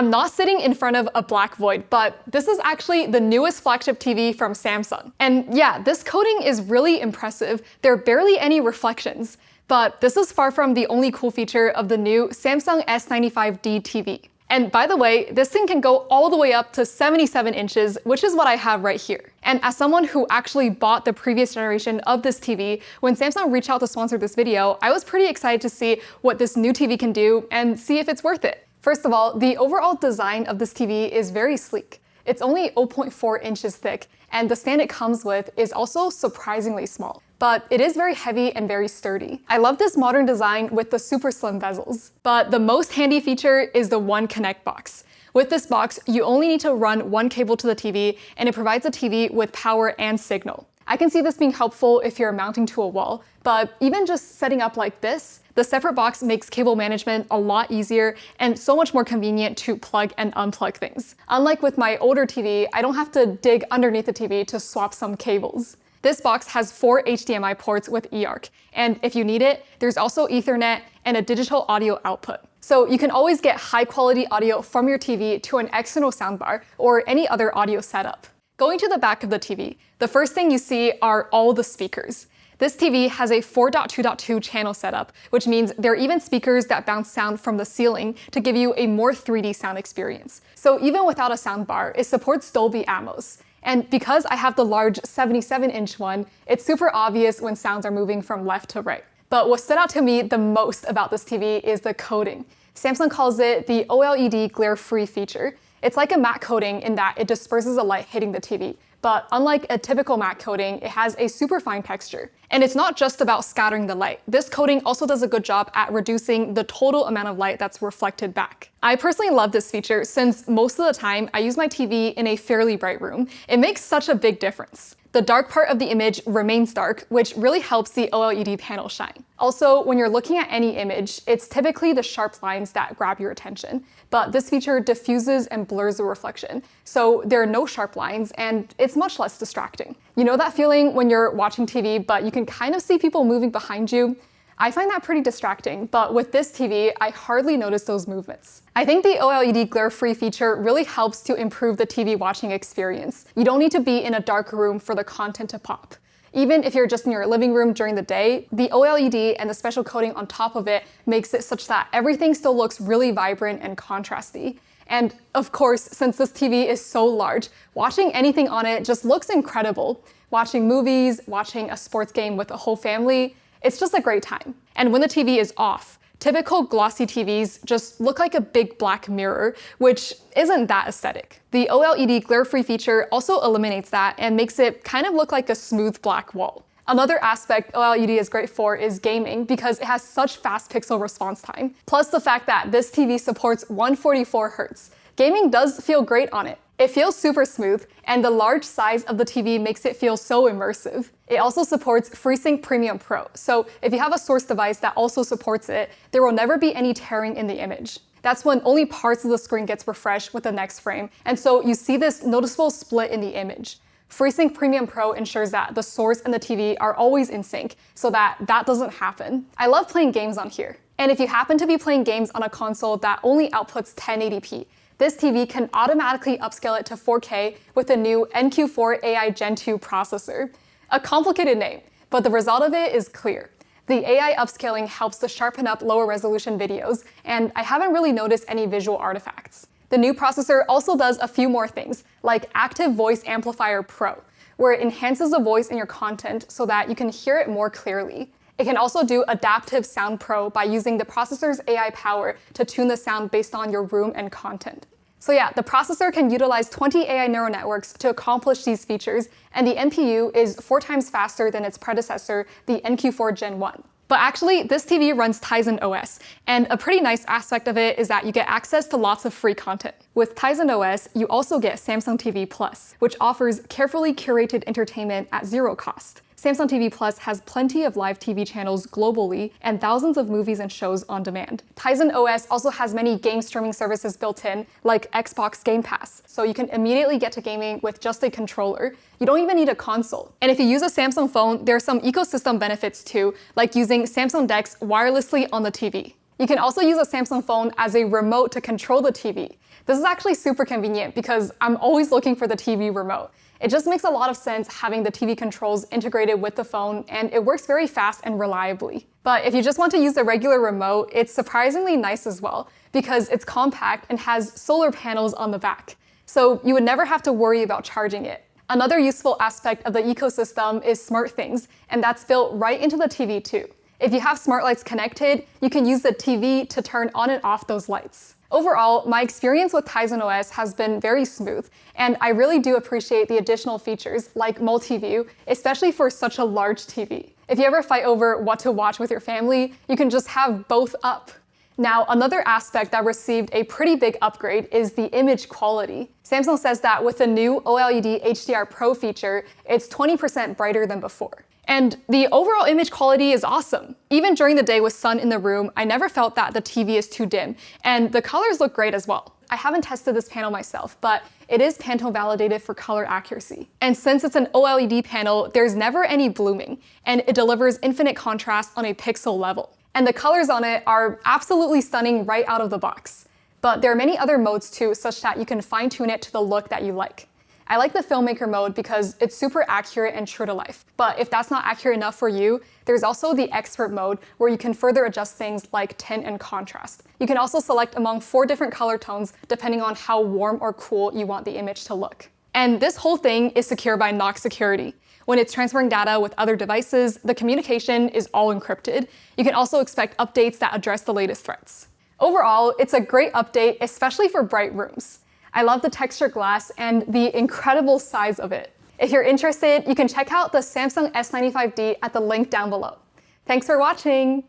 I'm not sitting in front of a black void, but this is actually the newest flagship TV from Samsung. And yeah, this coating is really impressive. There are barely any reflections. But this is far from the only cool feature of the new Samsung S95D TV. And by the way, this thing can go all the way up to 77 inches, which is what I have right here. And as someone who actually bought the previous generation of this TV, when Samsung reached out to sponsor this video, I was pretty excited to see what this new TV can do and see if it's worth it. First of all, the overall design of this TV is very sleek. It's only 0.4 inches thick, and the stand it comes with is also surprisingly small. But it is very heavy and very sturdy. I love this modern design with the super slim bezels. But the most handy feature is the One Connect box. With this box, you only need to run one cable to the TV, and it provides the TV with power and signal. I can see this being helpful if you're mounting to a wall, but even just setting up like this, the separate box makes cable management a lot easier and so much more convenient to plug and unplug things. Unlike with my older TV, I don't have to dig underneath the TV to swap some cables. This box has 4 HDMI ports with eARC, and if you need it, there's also Ethernet and a digital audio output. So you can always get high quality audio from your TV to an external soundbar or any other audio setup. Going to the back of the TV, the first thing you see are all the speakers. This TV has a 4.2.2 channel setup, which means there are even speakers that bounce sound from the ceiling to give you a more 3D sound experience. So even without a soundbar, it supports Dolby Atmos. And because I have the large 77-inch one, it's super obvious when sounds are moving from left to right. But what stood out to me the most about this TV is the coating. Samsung calls it the OLED Glare Free feature. It's like a matte coating in that it disperses the light hitting the TV. But unlike a typical matte coating, it has a super fine texture. And it's not just about scattering the light. This coating also does a good job at reducing the total amount of light that's reflected back. I personally love this feature since most of the time I use my TV in a fairly bright room. It makes such a big difference. The dark part of the image remains dark, which really helps the OLED panel shine. Also, when you're looking at any image, it's typically the sharp lines that grab your attention, but this feature diffuses and blurs the reflection, so there are no sharp lines and it's much less distracting. You know that feeling when you're watching TV, but you can kind of see people moving behind you? I find that pretty distracting, but with this TV, I hardly notice those movements. I think the OLED Glare Free feature really helps to improve the TV watching experience. You don't need to be in a dark room for the content to pop. Even if you're just in your living room during the day, the OLED and the special coating on top of it makes it such that everything still looks really vibrant and contrasty. And of course, since this TV is so large, watching anything on it just looks incredible. Watching movies, watching a sports game with a whole family, it's just a great time. And when the TV is off, typical glossy TVs just look like a big black mirror, which isn't that aesthetic. The OLED Glare Free feature also eliminates that and makes it kind of look like a smooth black wall. Another aspect OLED is great for is gaming because it has such fast pixel response time. Plus the fact that this TV supports 144 Hz. Gaming does feel great on it. It feels super smooth, and the large size of the TV makes it feel so immersive. It also supports FreeSync Premium Pro, so if you have a source device that also supports it, there will never be any tearing in the image. That's when only parts of the screen gets refreshed with the next frame, and so you see this noticeable split in the image. FreeSync Premium Pro ensures that the source and the TV are always in sync, so that doesn't happen. I love playing games on here. And if you happen to be playing games on a console that only outputs 1080p, this TV can automatically upscale it to 4K with the new NQ4 AI Gen 2 processor. A complicated name, but the result of it is clear. The AI upscaling helps to sharpen up lower resolution videos, and I haven't really noticed any visual artifacts. The new processor also does a few more things, like Active Voice Amplifier Pro, where it enhances the voice in your content so that you can hear it more clearly. It can also do Adaptive Sound Pro by using the processor's AI power to tune the sound based on your room and content. So yeah, the processor can utilize 20 AI neural networks to accomplish these features, and the NPU is 4 times faster than its predecessor, the NQ4 Gen 1. But actually, this TV runs Tizen OS, and a pretty nice aspect of it is that you get access to lots of free content. With Tizen OS, you also get Samsung TV Plus, which offers carefully curated entertainment at zero cost. Samsung TV Plus has plenty of live TV channels globally and thousands of movies and shows on demand. Tizen OS also has many game streaming services built in, like Xbox Game Pass, so you can immediately get to gaming with just a controller. You don't even need a console. And if you use a Samsung phone, there are some ecosystem benefits too, like using Samsung DeX wirelessly on the TV. You can also use a Samsung phone as a remote to control the TV. This is actually super convenient because I'm always looking for the TV remote. It just makes a lot of sense having the TV controls integrated with the phone, and it works very fast and reliably. But if you just want to use a regular remote, it's surprisingly nice as well because it's compact and has solar panels on the back. So you would never have to worry about charging it. Another useful aspect of the ecosystem is SmartThings, and that's built right into the TV too. If you have smart lights connected, you can use the TV to turn on and off those lights. Overall, my experience with Tizen OS has been very smooth, and I really do appreciate the additional features like multi-view, especially for such a large TV. If you ever fight over what to watch with your family, you can just have both up. Now, another aspect that received a pretty big upgrade is the image quality. Samsung says that with the new OLED HDR Pro feature, it's 20% brighter than before. And the overall image quality is awesome. Even during the day with sun in the room, I never felt that the TV is too dim, and the colors look great as well. I haven't tested this panel myself, but it is Pantone validated for color accuracy. And since it's an OLED panel, there's never any blooming, and it delivers infinite contrast on a pixel level. And the colors on it are absolutely stunning right out of the box. But there are many other modes too, such that you can fine-tune it to the look that you like. I like the filmmaker mode because it's super accurate and true to life. But if that's not accurate enough for you, there's also the expert mode where you can further adjust things like tint and contrast. You can also select among 4 different color tones depending on how warm or cool you want the image to look. And this whole thing is secure by Knox Security. When it's transferring data with other devices, the communication is all encrypted. You can also expect updates that address the latest threats. Overall, it's a great update, especially for bright rooms. I love the textured glass and the incredible size of it. If you're interested, you can check out the Samsung S95D at the link down below. Thanks for watching!